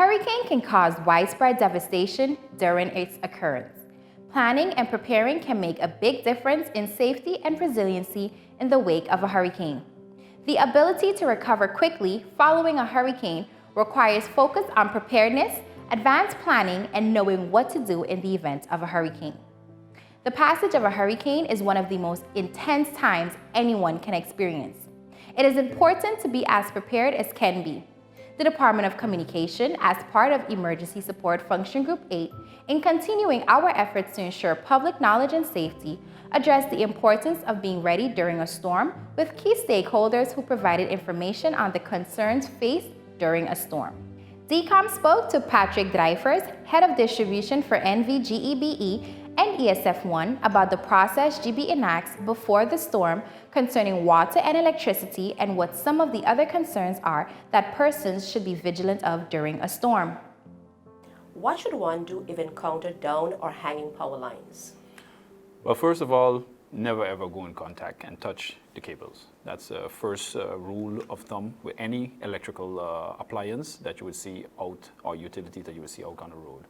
hurricane can cause widespread devastation during its occurrence. Planning and preparing can make a big difference in safety and resiliency in the wake of a hurricane. The ability to recover quickly following a hurricane requires focus on preparedness, advanced planning, and knowing what to do in the event of a hurricane. The passage of a hurricane is one of the most intense times anyone can experience. It is important to be as prepared as can be. The Department of Communication, as part of Emergency Support Function Group 8, in continuing our efforts to ensure public knowledge and safety, addressed the importance of being ready during a storm with key stakeholders who provided information on the concerns faced during a storm. DCOM spoke to Patrick Dreifers, Head of Distribution for NVGEBE and ESF1, about the process GB enacts before the storm concerning water and electricity and what some of the other concerns are that persons should be vigilant of during a storm. What should one do if encountered down or hanging power lines? Well, first of all, never ever go in contact and touch the cables. That's the first rule of thumb with any electrical appliance that you would see out, or utility that you would see out on the road.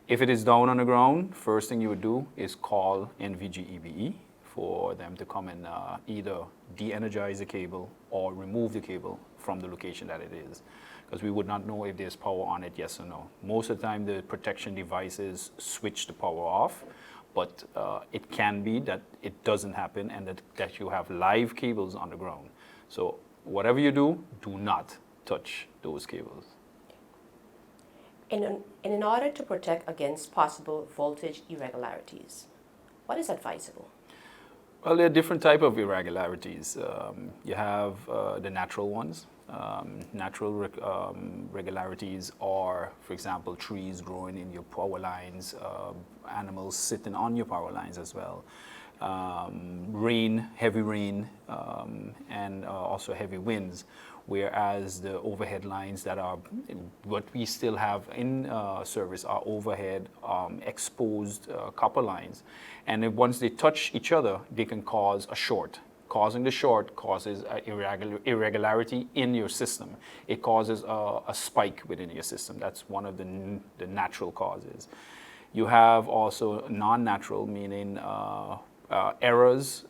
If it is down on the ground, first thing you would do is call NVGEBE for them to come and either de-energize the cable or remove the cable from the location that it is, because we would not know if there's power on it, yes or no. Most of the time the protection devices switch the power off, but it can be that it doesn't happen and that you have live cables on the ground. So whatever you do not touch those cables. In order to protect against possible voltage irregularities, what is advisable? Well, there are different types of irregularities. You have the natural ones. Natural regularities are, for example, trees growing in your power lines, animals sitting on your power lines as well. Rain, heavy rain, and also heavy winds. Whereas the overhead lines that are, what we still have in service are overhead exposed copper lines. And once they touch each other, they can cause a short. Causing the short causes irregularity in your system. It causes a spike within your system. That's one of the natural causes. You have also non-natural, meaning errors,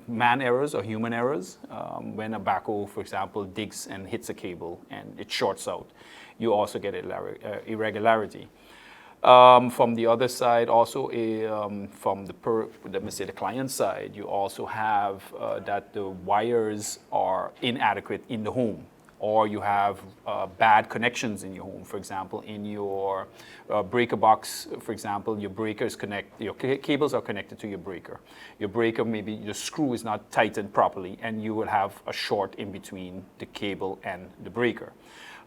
man errors or human errors. When a backhoe, for example, digs and hits a cable and it shorts out, you also get irregularity. From the other side, also from the client side, you also have that the wires are inadequate in the home, or you have bad connections in your home. For example, in your breaker box, for example, your cables are connected to your breaker. Your breaker, maybe your screw is not tightened properly, and you will have a short in between the cable and the breaker.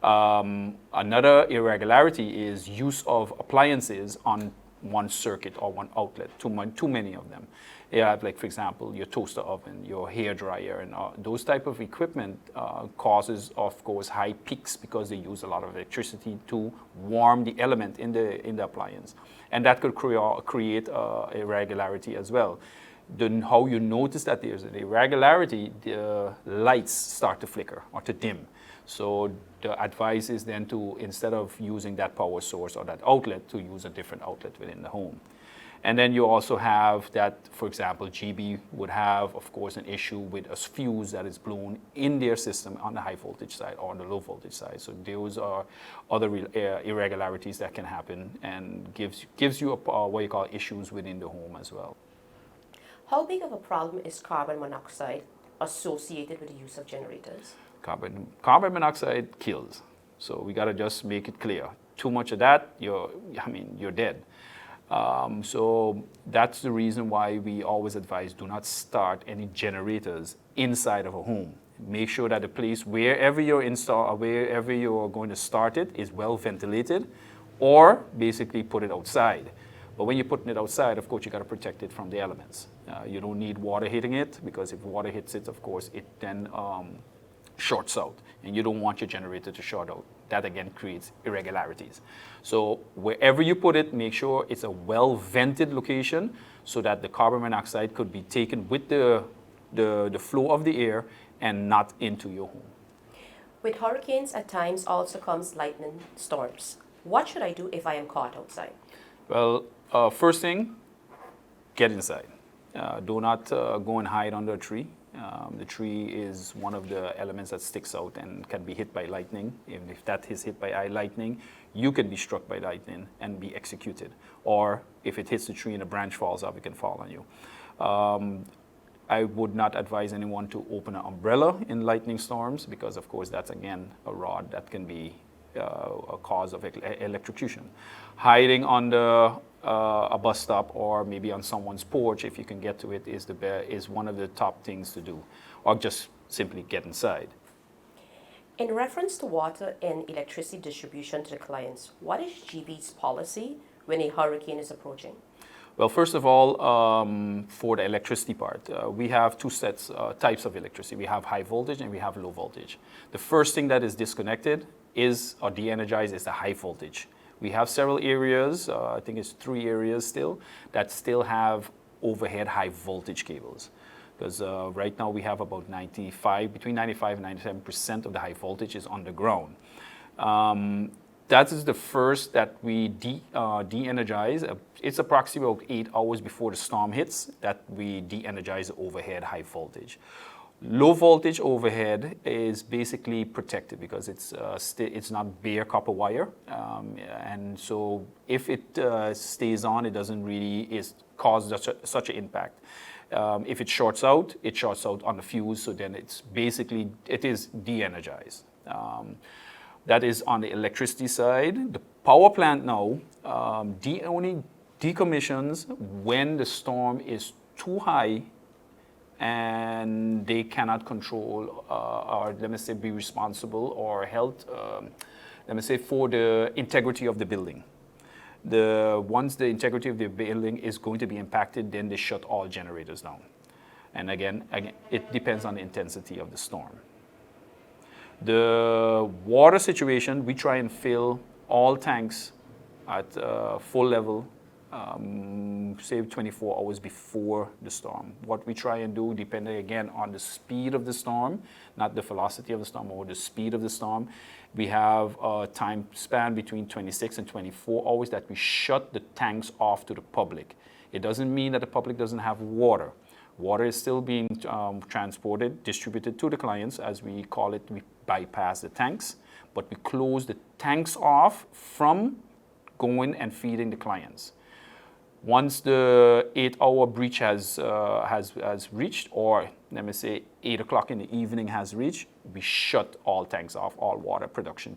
Another irregularity is use of appliances on one circuit or one outlet, too many of them. You have, like, for example, your toaster oven, your hair dryer, and those type of equipment causes, of course, high peaks because they use a lot of electricity to warm the element in the appliance, and that could create irregularity as well. Then how you notice that there's an irregularity, the lights start to flicker or to dim. So the advice is then to, instead of using that power source or that outlet, to use a different outlet within the home. And then you also have that, for example, GB would have, of course, an issue with a fuse that is blown in their system on the high voltage side or on the low voltage side. So those are other irregularities that can happen and gives you what you call issues within the home as well. How big of a problem is carbon monoxide associated with the use of generators? Carbon monoxide kills. So we got to just make it clear. Too much of that, you're dead. So that's the reason why we always advise do not start any generators inside of a home. Make sure that the place wherever you're wherever you're going to start it is well ventilated, or basically put it outside. But when you're putting it outside, of course, you got to protect it from the elements. You don't need water hitting it, because if water hits it, of course, it then shorts out, and you don't want your generator to short out. That again creates irregularities. So wherever you put it, make sure it's a well-vented location so that the carbon monoxide could be taken with the flow of the air and not into your home. With hurricanes, at times also comes lightning storms. What should I do if I am caught outside? Well, first thing, get inside. Do not go and hide under a tree. The tree is one of the elements that sticks out and can be hit by lightning. Even if that is hit by lightning, you can be struck by lightning and be executed. Or if it hits the tree and a branch falls off, it can fall on you. I would not advise anyone to open an umbrella in lightning storms because, of course, that's again a rod that can be a cause of electrocution. Hiding under a bus stop or maybe on someone's porch, if you can get to it, is one of the top things to do, or just simply get inside. In reference to water and electricity distribution to the clients, what is GB's policy when a hurricane is approaching? Well, first of all, for the electricity part, we have two types of electricity. We have high voltage and we have low voltage. The first thing that is disconnected or de-energized is the high voltage. We have several areas, I think it's 3 areas still, that still have overhead high voltage cables. Because right now we have about between 95 and 97% of the high voltage is underground. That is the first that we de-energize. It's approximately about 8 hours before the storm hits that we de-energize the overhead high voltage. Low voltage overhead is basically protected because it's not bare copper wire, and so if it stays on, it doesn't really cause such an impact. If it shorts out on the fuse, so then it is de-energized. That is on the electricity side. The power plant now only decommissions when the storm is too high and they cannot control or let me say be responsible or held let me say for the integrity of the building. Once the integrity of the building is going to be impacted, then they shut all generators down. And again, it depends on the intensity of the storm. The water situation, we try and fill all tanks at full level, say 24 hours before the storm. What we try and do, depending again on the speed of the storm, not the velocity of the storm, or the speed of the storm, we have a time span between 26 and 24 hours that we shut the tanks off to the public. It doesn't mean that the public doesn't have water. Water is still being transported, distributed to the clients, as we call it. We bypass the tanks, but we close the tanks off from going and feeding the clients. Once the 8-hour breach has reached, or let me say 8 o'clock in the evening has reached, we shut all tanks off, all water production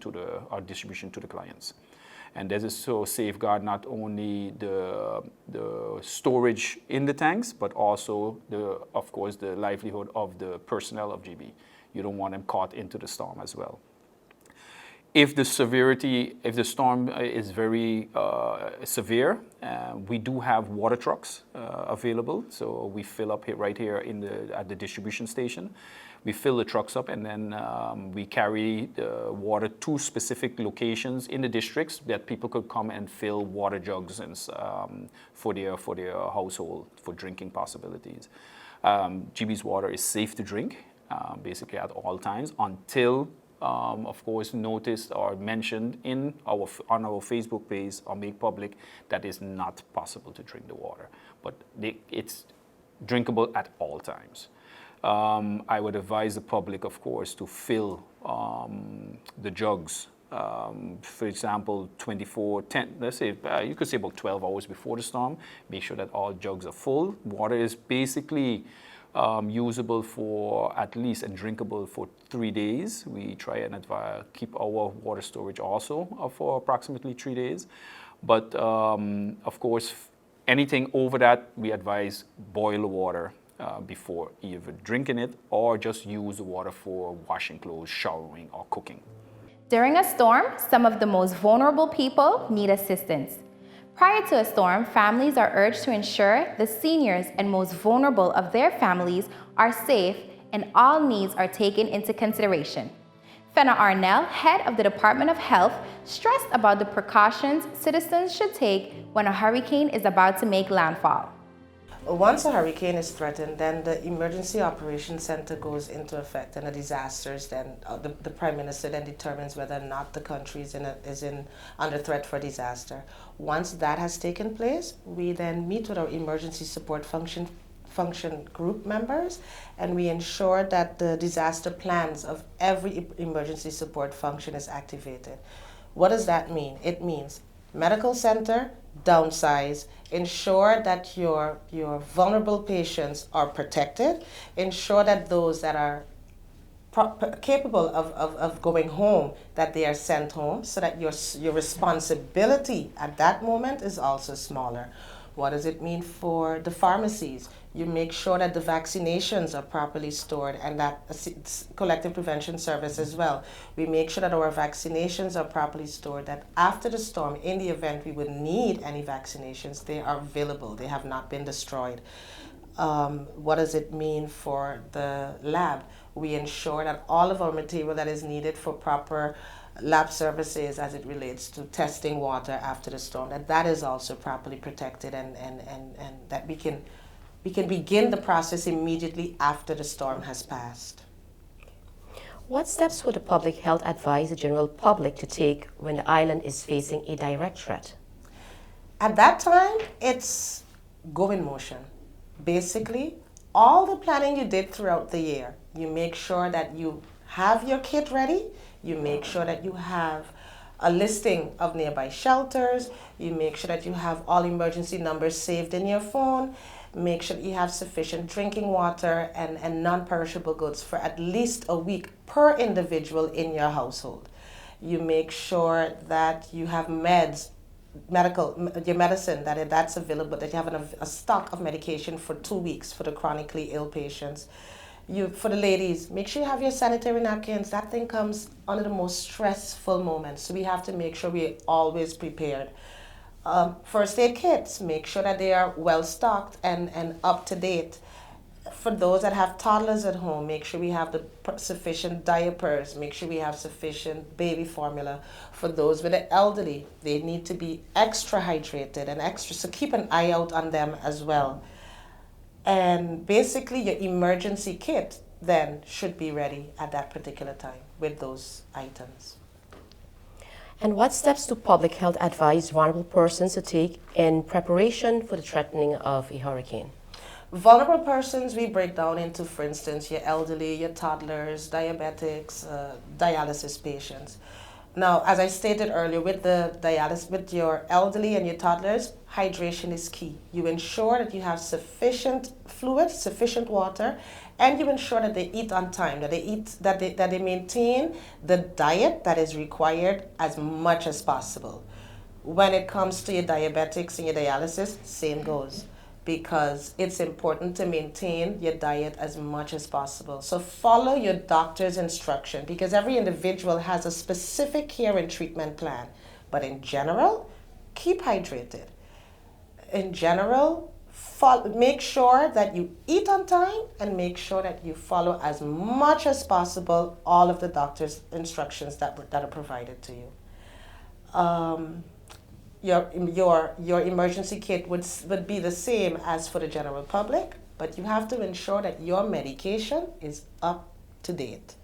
or distribution to the clients. And this is to safeguard not only the storage in the tanks, but also, of course, the livelihood of the personnel of GB. You don't want them caught into the storm as well. If the storm is very severe, we do have water trucks available. So we fill up right here at the distribution station. We fill the trucks up, and then we carry the water to specific locations in the districts that people could come and fill water jugs and for their household, for drinking possibilities. GB's water is safe to drink, basically at all times, until of course noticed or mentioned on our Facebook page or made public that it's not possible to drink the water, but it's drinkable at all times. I would advise the public, of course, to fill the jugs. For example, 10, let's say, you could say about 12 hours before the storm. Make sure that all jugs are full. Water is basically usable for at least and drinkable for 3 days. We try and keep our water storage also for approximately 3 days. But of course, anything over that, we advise boil the water before either drinking it or just use the water for washing clothes, showering, or cooking. During a storm, some of the most vulnerable people need assistance. Prior to a storm, families are urged to ensure the seniors and most vulnerable of their families are safe and all needs are taken into consideration. Fenna Arnell, head of the Department of Health, stressed about the precautions citizens should take when a hurricane is about to make landfall. Once a hurricane is threatened, then the Emergency Operations Center goes into effect, and the disasters then the Prime Minister then determines whether or not the country is under threat for disaster. Once that has taken place, we then meet with our emergency support function group members, and we ensure that the disaster plans of every emergency support function is activated. What does that mean? It means medical center, downsize, ensure that your vulnerable patients are protected, ensure that those that are capable of going home, that they are sent home, so that your responsibility at that moment is also smaller. What does it mean for the pharmacies? You make sure that the vaccinations are properly stored, and that collective prevention service as well. We make sure that our vaccinations are properly stored, that after the storm, in the event we would need any vaccinations, they are available. They have not been destroyed. What does it mean for the lab? We ensure that all of our material that is needed for proper lab services as it relates to testing water after the storm, that is also properly protected, and that we can begin the process immediately after the storm has passed. What steps would the public health advise the general public to take when the island is facing a direct threat? At that time, it's go in motion. Basically, all the planning you did throughout the year, you make sure that you have your kit ready, you make sure that you have a listing of nearby shelters, you make sure that you have all emergency numbers saved in your phone, make sure that you have sufficient drinking water and non-perishable goods for at least a week per individual in your household. You make sure that you have your medicine, that's available, that you have a stock of medication for 2 weeks for the chronically ill patients. For the ladies, make sure you have your sanitary napkins. That thing comes under the most stressful moments, so we have to make sure we're always prepared. First aid kits, make sure that they are well stocked and up to date. For those that have toddlers at home, make sure we have the sufficient diapers, make sure we have sufficient baby formula. For those with the elderly, they need to be extra hydrated and extra, so keep an eye out on them as well. And basically your emergency kit then should be ready at that particular time with those items. And what steps do public health advise vulnerable persons to take in preparation for the threatening of a hurricane? Vulnerable persons we break down into, for instance, your elderly, your toddlers, diabetics, dialysis patients. Now, as I stated earlier, with your elderly and your toddlers, hydration is key. You ensure that you have sufficient fluid, sufficient water, and you ensure that they eat on time, that they maintain the diet that is required as much as possible. When it comes to your diabetics and your dialysis, same goes, because it's important to maintain your diet as much as possible. So follow your doctor's instruction, because every individual has a specific care and treatment plan. But in general, keep hydrated. In general, make sure that you eat on time, and make sure that you follow as much as possible all of the doctor's instructions that are provided to you. Your emergency kit would be the same as for the general public, but you have to ensure that your medication is up to date.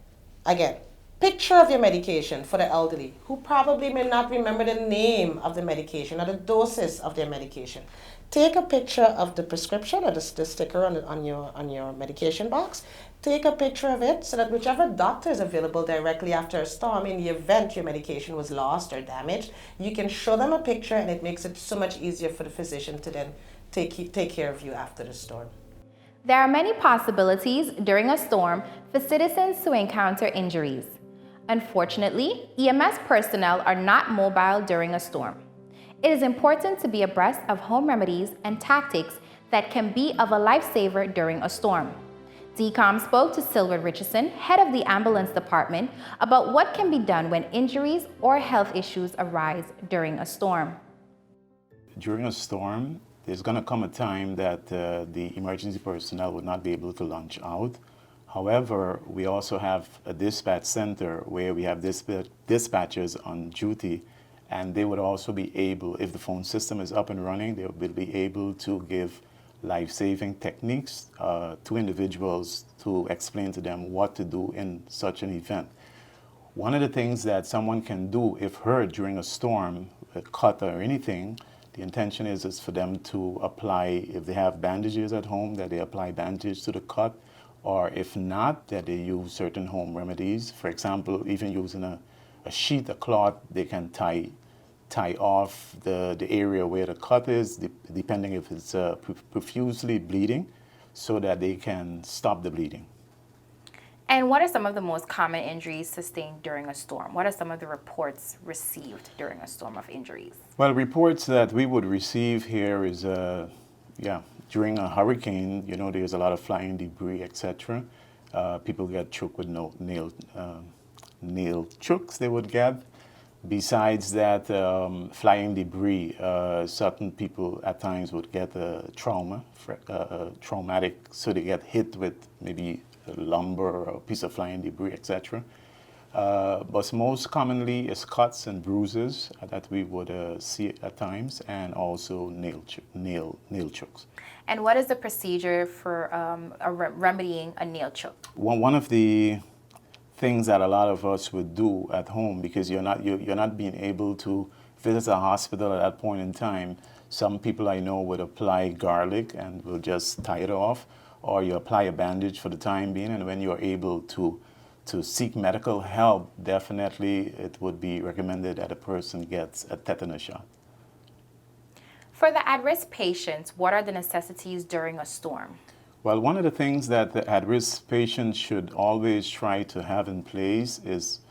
Again, picture of your medication for the elderly who probably may not remember the name of the medication or the doses of their medication. Take a picture of the prescription or the sticker on your medication box. Take a picture of it so that whichever doctor is available directly after a storm, in the event your medication was lost or damaged, you can show them a picture, and it makes it so much easier for the physician to then take care of you after the storm. There are many possibilities during a storm for citizens to encounter injuries. Unfortunately, EMS personnel are not mobile during a storm. It is important to be abreast of home remedies and tactics that can be of a lifesaver during a storm. DCOM spoke to Sylward Richardson, head of the ambulance department, about what can be done when injuries or health issues arise during a storm. During a storm, there's going to come a time that the emergency personnel would not be able to launch out. However, we also have a dispatch center where we have dispatchers on duty, and they would also be able, if the phone system is up and running, they will be able to give life-saving techniques to individuals to explain to them what to do in such an event. One of the things that someone can do if hurt during a storm, a cut or anything, the intention is for them to apply, if they have bandages at home, that they apply bandages to the cut, or if not, that they use certain home remedies. For example, even using a sheet, a cloth, they can tie off the area where the cut is, depending if it's profusely bleeding, so that they can stop the bleeding. And what are some of the most common injuries sustained during a storm? What are some of the reports received during a storm of injuries? Well, reports that we would receive here is, during a hurricane, you know, there's a lot of flying debris, etc. People get choked with nail chokes they would get. Besides that, flying debris, certain people at times would get a traumatic, so they get hit with maybe lumber or a piece of flying debris, etc. But most commonly is cuts and bruises that we would see at times, and also nail chokes. And what is the procedure for remedying a nail choke? One of the things that a lot of us would do at home, because you're not being able to visit a hospital at that point in time. Some people I know would apply garlic and will just tie it off, or you apply a bandage for the time being, and when you're able to seek medical help, definitely it would be recommended that a person gets a tetanus shot. For the at-risk patients, what are the necessities during a storm? Well, one of the things that the at-risk patients should always try to have in place is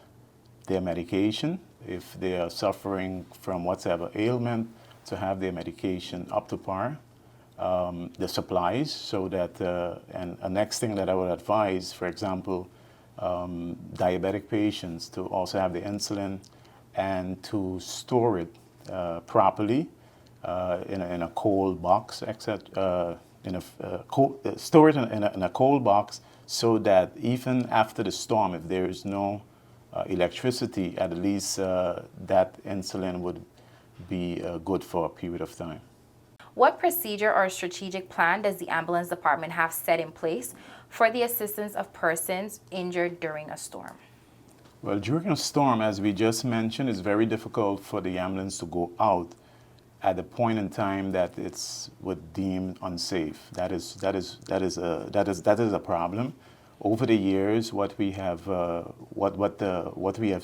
their medication. If they are suffering from whatever ailment, to have their medication up to par. The supplies, so that, and a next thing that I would advise, for example, diabetic patients to also have the insulin and to store it properly in a cold box, etc. Store it in a cold box, so that even after the storm, if there is no electricity, at least that insulin would be good for a period of time. What procedure or strategic plan does the ambulance department have set in place for the assistance of persons injured during a storm? Well, during a storm, as we just mentioned, it's very difficult for the ambulance to go out at the point in time that it's deemed unsafe. That is a problem. Over the years, what we have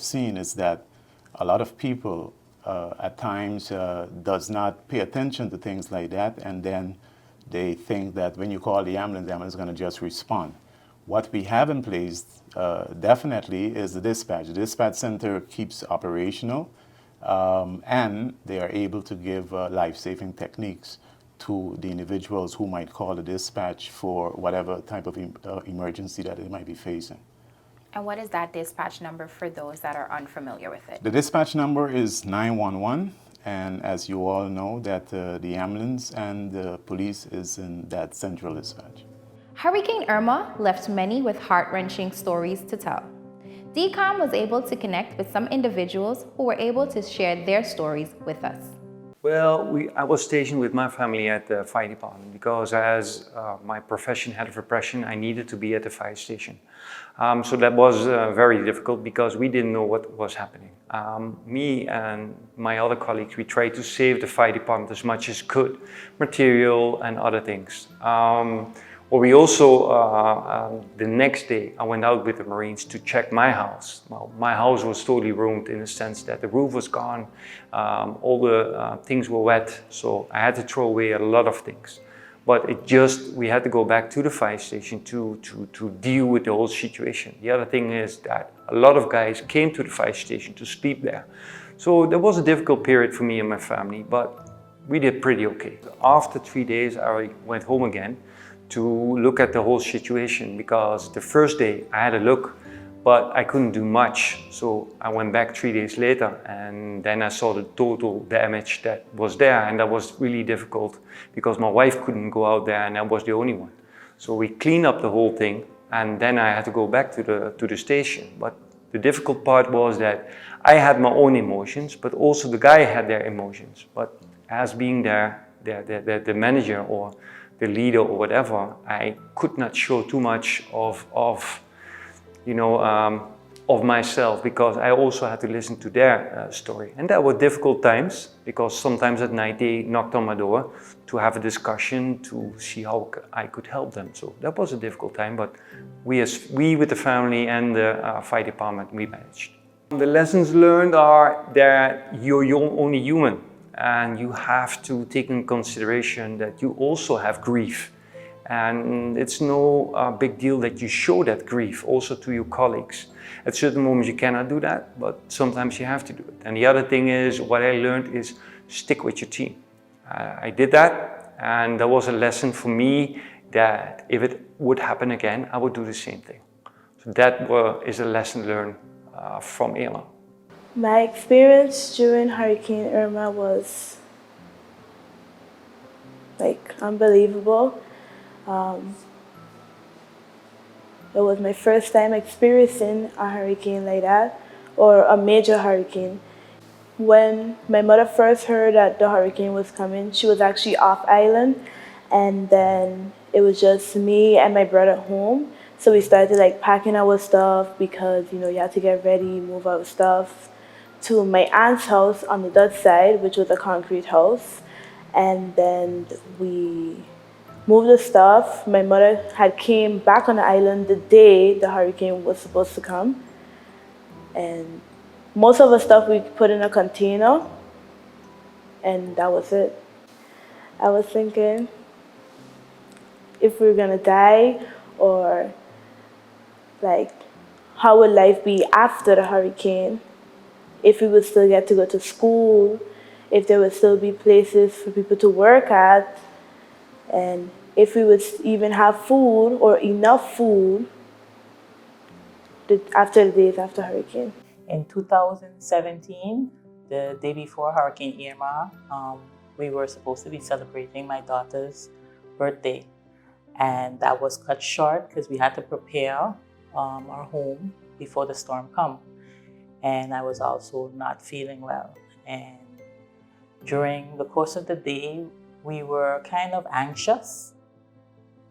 seen is that a lot of people at times does not pay attention to things like that, and then they think that when you call the ambulance is going to just respond. What we have in place definitely is the dispatch. The dispatch center keeps operational, and they are able to give life-saving techniques to the individuals who might call the dispatch for whatever type of emergency that they might be facing. And what is that dispatch number for those that are unfamiliar with it? The dispatch number is 911, and as you all know, that the ambulance and the police is in that central dispatch. Hurricane Irma left many with heart-wrenching stories to tell. DCOM was able to connect with some individuals who were able to share their stories with us. Well, I was stationed with my family at the fire department because as my profession, head of repression, I needed to be at the fire station. So that was very difficult because we didn't know what was happening. Me and my other colleagues, we tried to save the fire department as much as could, material and other things. Or we also, the next day, I went out with the Marines to check my house. Well, my house was totally ruined in the sense that the roof was gone, all the things were wet, so I had to throw away a lot of things. But we had to go back to the fire station to deal with the whole situation. The other thing is that a lot of guys came to the fire station to sleep there. So there was a difficult period for me and my family, but we did pretty okay. After 3 days, I went home again to look at the whole situation, because the first day I had a look, but I couldn't do much. So I went back 3 days later, and then I saw the total damage that was there, and that was really difficult because my wife couldn't go out there and I was the only one. So we cleaned up the whole thing, and then I had to go back to the station. But the difficult part was that I had my own emotions, but also the guy had their emotions. But as being the manager or the leader or whatever, I could not show too much of myself, because I also had to listen to their story. And there were difficult times, because sometimes at night they knocked on my door to have a discussion to see how I could help them. So that was a difficult time, but we with the family and the fire department, we managed. The lessons learned are that you're only human, and you have to take in consideration that you also have grief. And it's no big deal that you show that grief also to your colleagues. At certain moments you cannot do that, but sometimes you have to do it. And the other thing is, what I learned is stick with your team. I did that, and that was a lesson for me that if it would happen again, I would do the same thing. So that is a lesson learned from Irma. My experience during Hurricane Irma was like unbelievable. It was my first time experiencing a hurricane like that, or a major hurricane. When my mother first heard that the hurricane was coming, she was actually off island, and then it was just me and my brother home. So we started like packing our stuff, because you had to get ready, move our stuff to my aunt's house on the Dutch side, which was a concrete house. And then we moved the stuff. My mother had came back on the island the day the hurricane was supposed to come. And most of the stuff we put in a container, and that was it. I was thinking if we were gonna die, or like how would life be after the hurricane, if we would still get to go to school, if there would still be places for people to work at, and if we would even have food or enough food after the days after hurricane. In 2017, the day before Hurricane Irma, we were supposed to be celebrating my daughter's birthday. And that was cut short because we had to prepare our home before the storm come. And I was also not feeling well. And during the course of the day, we were kind of anxious,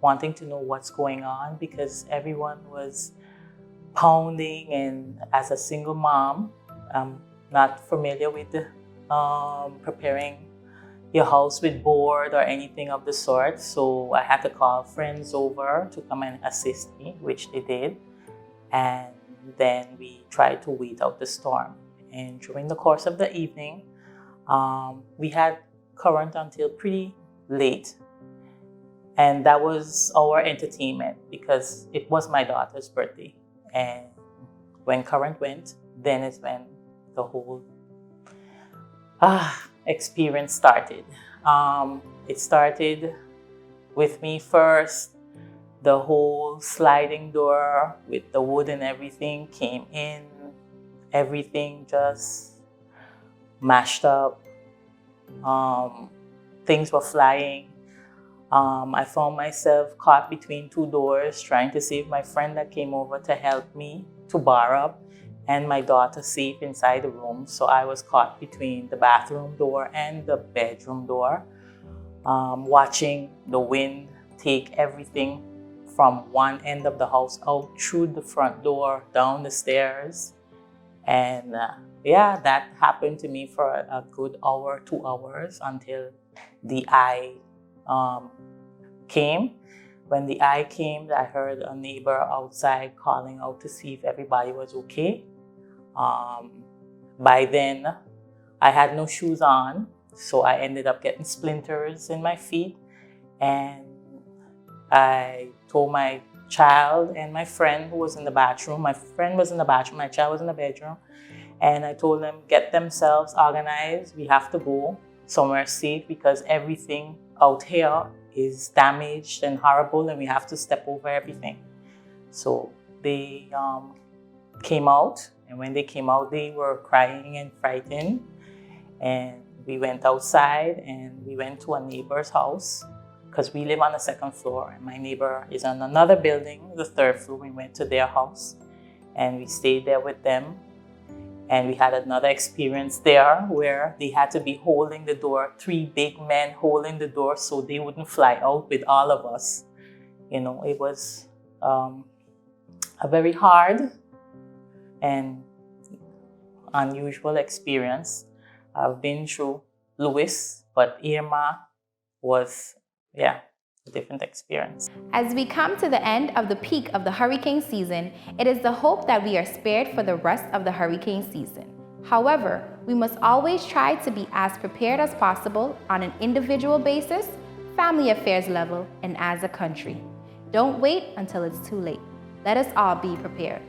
wanting to know what's going on, because everyone was pounding. And as a single mom, I'm not familiar with preparing your house with board or anything of the sort. So I had to call friends over to come and assist me, which they did. And then we tried to wait out the storm. And during the course of the evening, we had current until pretty late. And that was our entertainment, because it was my daughter's birthday. And when current went, then is when the whole experience started. It started with me first. The whole sliding door with the wood and everything came in. Everything just mashed up. Things were flying. I found myself caught between two doors, trying to save my friend that came over to help me to bar up, and my daughter safe inside the room. So I was caught between the bathroom door and the bedroom door, watching the wind take everything from one end of the house out through the front door, down the stairs. And yeah, that happened to me for a good hour, 2 hours, until the eye came. When the eye came, I heard a neighbor outside calling out to see if everybody was okay. By then, I had no shoes on, so I ended up getting splinters in my feet. And I told my child and my friend who was in the bathroom, my friend was in the bathroom, my child was in the bedroom, and I told them, get themselves organized. We have to go somewhere safe, because everything out here is damaged and horrible, and we have to step over everything. So they came out, and when they came out, they were crying and frightened. And we went outside, and we went to a neighbor's house, because we live on the second floor, and my neighbor is on another building, the third floor. We went to their house, and we stayed there with them. And we had another experience there where they had to be holding the door, 3 big men holding the door so they wouldn't fly out with all of us. You know, it was a very hard and unusual experience. I've been through Louis, but Irma was, a different experience. As we come to the end of the peak of the hurricane season, it is the hope that we are spared for the rest of the hurricane season. However, we must always try to be as prepared as possible on an individual basis, family affairs level, and as a country. Don't wait until it's too late. Let us all be prepared.